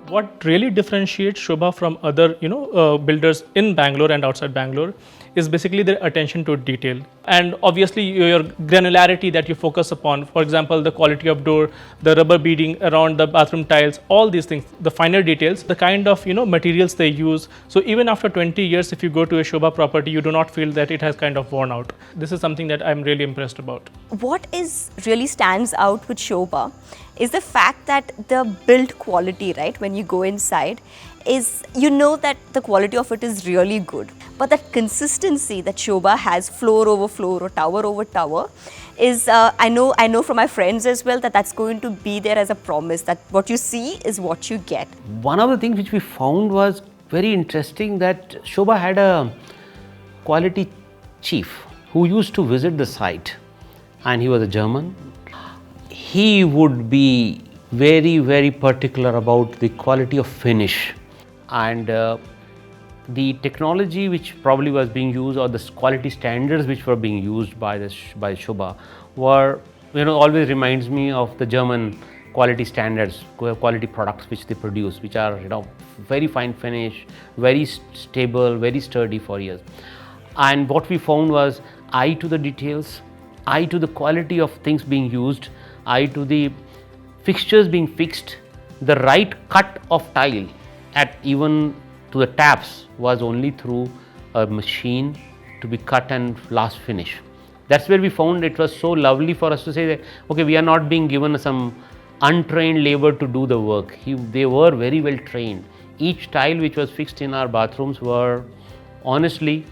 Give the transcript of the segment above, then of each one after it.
What really differentiates Shobha from other, builders in Bangalore and outside Bangalore is basically their attention to detail, and obviously your granularity that you focus upon. For example, the quality of door, the rubber beading around the bathroom tiles, all these things, the finer details, the kind of materials they use. So even after 20 years, if you go to a Shobha property, you do not feel that it has kind of worn out. This is something that I'm really impressed about. What is really stands out with Shobha is the fact that the build quality, right, when you go inside, is that the quality of it is really good. But that consistency that Shobha has, floor over floor or tower over tower, is I know from my friends as well that that's going to be there as a promise, that what you see is what you get. One of the things which we found was very interesting, that Shobha had a quality chief who used to visit the site, and he was a German. He would be very, very particular about the quality of finish, and the technology which probably was being used, or the quality standards which were being used by Shobha were, always reminds me of the German quality standards, quality products which they produce, which are, very fine finish, very stable, very sturdy for years. And what we found was eye to the details, eye to the quality of things being used, eye to the fixtures being fixed, the right cut of tile at even to the taps was only through a machine to be cut and last finish. That's where we found it was so lovely for us to say that, okay, we are not being given some untrained labor to do the work. They were very well trained. Each tile which was fixed in our bathrooms were honestly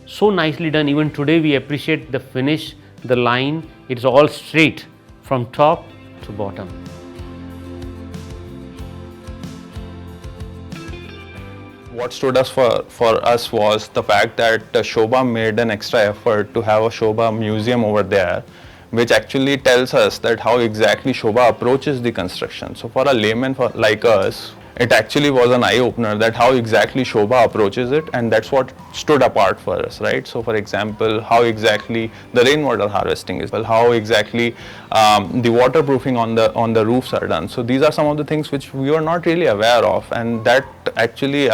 so nicely done. Even today we appreciate the finish, the line, it's all straight from top to bottom. What stood us for us was the fact that Shobha made an extra effort to have a Shobha museum over there, which actually tells us that how exactly Shobha approaches the construction. So for a layman like us, it actually was an eye-opener that how exactly Shobha approaches it, and that's what stood apart for us, right? So for example, how exactly the rainwater harvesting is, how exactly the waterproofing on the roofs are done. So these are some of the things which we were not really aware of, and that actually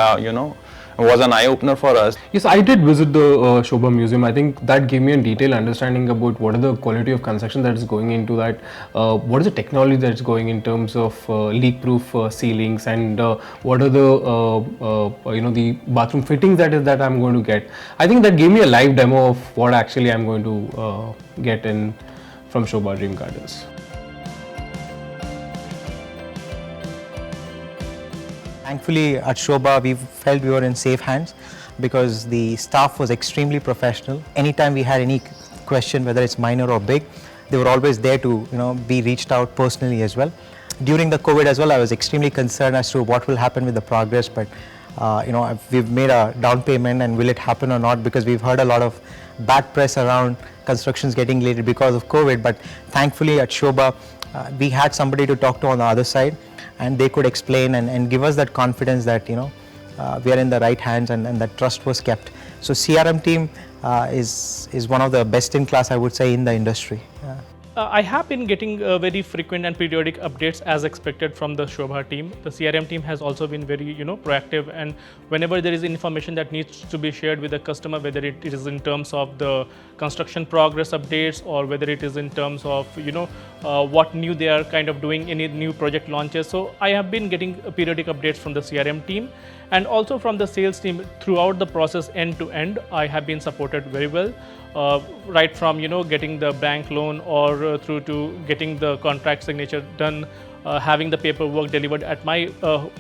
was an eye-opener for us. Yes, I did visit the Shobha Museum. I think that gave me a detailed understanding about what are the quality of construction that is going into that, what is the technology that is going in terms of leak-proof ceilings, and what are the the bathroom fittings that I'm going to get. I think that gave me a live demo of what actually I'm going to get in from Shobha Dream Gardens. Thankfully at Shobha we felt we were in safe hands because the staff was extremely professional. Anytime we had any question, whether it's minor or big, they were always there to be reached out personally as well. During the COVID as well, I was extremely concerned as to what will happen with the progress, but we've made a down payment, and will it happen or not, because we've heard a lot of bad press around constructions getting delayed because of COVID. But thankfully at Shobha we had somebody to talk to on the other side, and they could explain and give us that confidence that we are in the right hands, and that trust was kept. So CRM team is one of the best in class, I would say, in the industry. I have been getting very frequent and periodic updates as expected from the Shobha team. The CRM team has also been very proactive, and whenever there is information that needs to be shared with the customer, whether it is in terms of the construction progress updates, or whether it is in terms of what new they are kind of doing, any new project launches. So I have been getting periodic updates from the CRM team, and also from the sales team throughout the process end to end. I have been supported very well. Right from getting the bank loan, or through to getting the contract signature done, having the paperwork delivered at my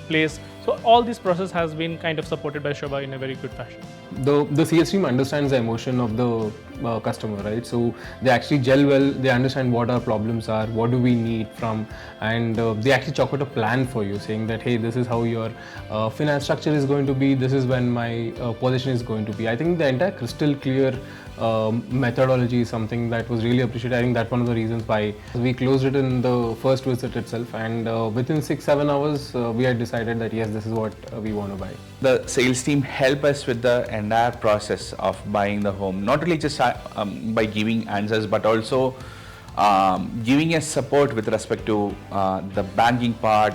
place. So all this process has been kind of supported by Shobha in a very good fashion. The sales team understands the emotion of the customer, right? So they actually gel well, they understand what our problems are, what do we need from, and they actually chalk out a plan for you, saying that, hey, this is how your finance structure is going to be, this is when my position is going to be. I think the entire crystal clear methodology is something that was really appreciated. I think that's one of the reasons why we closed it in the first visit itself, and within 6-7 hours we had decided that yes, this is what we want to buy. The sales team help us with the entire process of buying the home, not only just by giving answers, but also giving us support with respect to the banking part,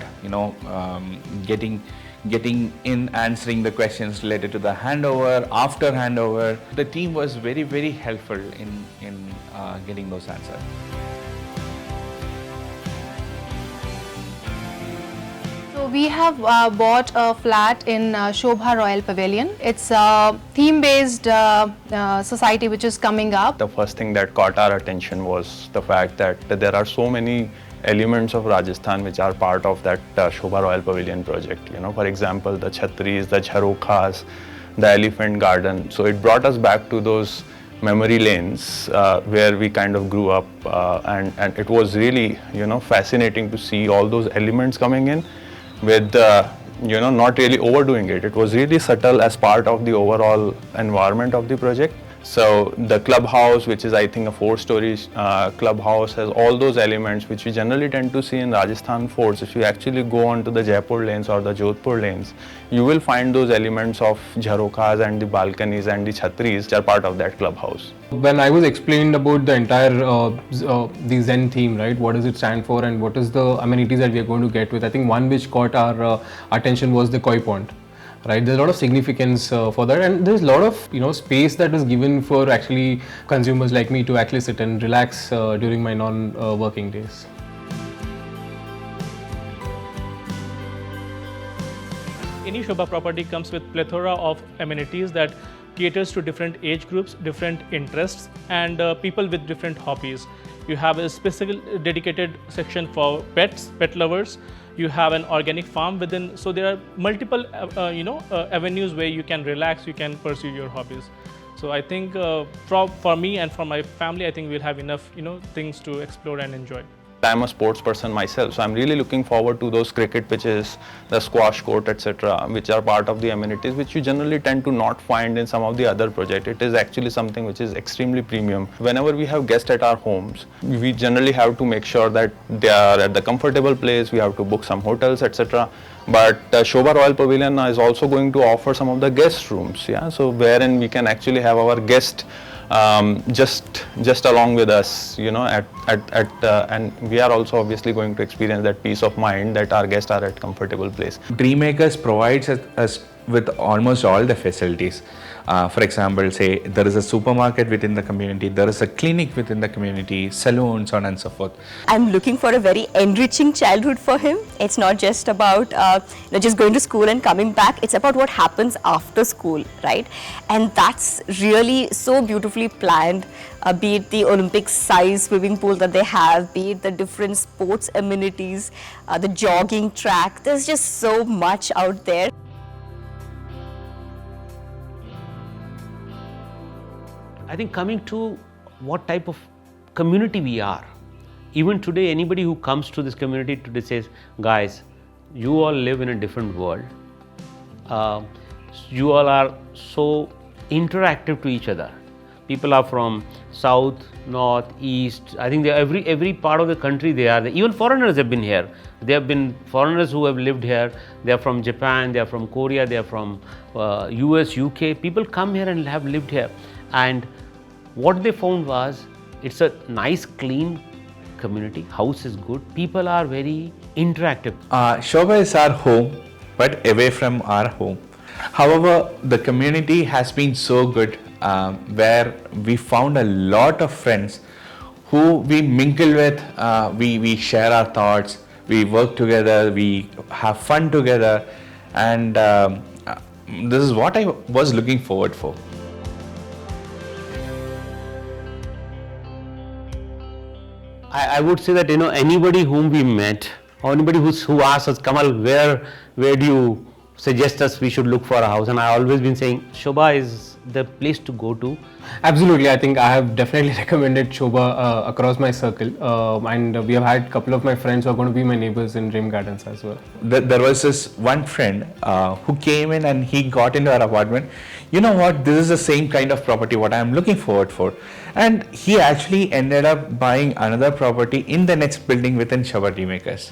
getting in, answering the questions related to the handover, after handover. The team was very, very helpful in getting those answers. So we have bought a flat in Shobha Royal Pavilion. It's a theme-based society which is coming up. The first thing that caught our attention was the fact that there are so many elements of Rajasthan which are part of that Shobha Royal Pavilion project. For example, the chhatris, the jharokhas, the elephant garden. So it brought us back to those memory lanes where we kind of grew up, and it was really fascinating to see all those elements coming in with not really overdoing it. It was really subtle as part of the overall environment of the project. So the clubhouse, which is I think a 4-story clubhouse, has all those elements which we generally tend to see in Rajasthan forts. If you actually go onto the Jaipur lanes or the Jodhpur lanes, you will find those elements of jharokhas and the balconies and the chhatris which are part of that clubhouse. When I was explained about the entire the Zen theme, right? What does it stand for, and what is the amenities that we are going to get with? I think one which caught our attention was the koi pond. Right, there's a lot of significance for that, and there's a lot of space that is given for actually consumers like me to actually sit and relax during my non-working days. Any Shobha property comes with plethora of amenities that caters to different age groups, different interests, and people with different hobbies. You have a specific dedicated section for pets, pet lovers. You have an organic farm within, so there are multiple avenues where you can relax, you can pursue your hobbies. So I think for me and for my family, I think we'll have enough things to explore and enjoy. I'm a sports person myself, so I'm really looking forward to those cricket pitches, the squash court, etc., which are part of the amenities which you generally tend to not find in some of the other projects. It is actually something which is extremely premium. Whenever we have guests at our homes, we generally have to make sure that they are at the comfortable place. We have to book some hotels, etc. But Shobha Royal Pavilion is also going to offer some of the guest rooms, so wherein we can actually have our guest just along with us, and we are also obviously going to experience that peace of mind that our guests are at comfortable place. Dreammakers provides us with almost all the facilities. For example, say there is a supermarket within the community, there is a clinic within the community, saloons, so on and so forth. I'm looking for a very enriching childhood for him. It's not just about just going to school and coming back. It's about what happens after school, right? And that's really so beautifully planned. Be it the Olympic size swimming pool that they have, be it the different sports amenities, the jogging track. There's just so much out there. I think coming to what type of community we are. Even today, anybody who comes to this community today says, guys, you all live in a different world. You all are so interactive to each other. People are from south, north, east. I think every part of the country they are. Even foreigners have been here. There have been foreigners who have lived here. They are from Japan, they are from Korea, they are from US, UK. People come here and have lived here. And what they found was, it's a nice, clean community. House is good. People are very interactive. Shobha is our home, but away from our home. However, the community has been so good, where we found a lot of friends who we mingle with, we share our thoughts, we work together, we have fun together, and this is what I was looking forward for. I would say that anybody whom we met, or anybody who asks us, Kamal, where do you suggest us we should look for a house? And I always been saying Shobha is the place to go to. Absolutely, I think I have definitely recommended Shobha across my circle, and we have had a couple of my friends who are going to be my neighbors in Dream Gardens as well. There was this one friend who came in and he got into our apartment. You know what, this is the same kind of property what I am looking forward for. And he actually ended up buying another property in the next building within Shobha Dreammakers.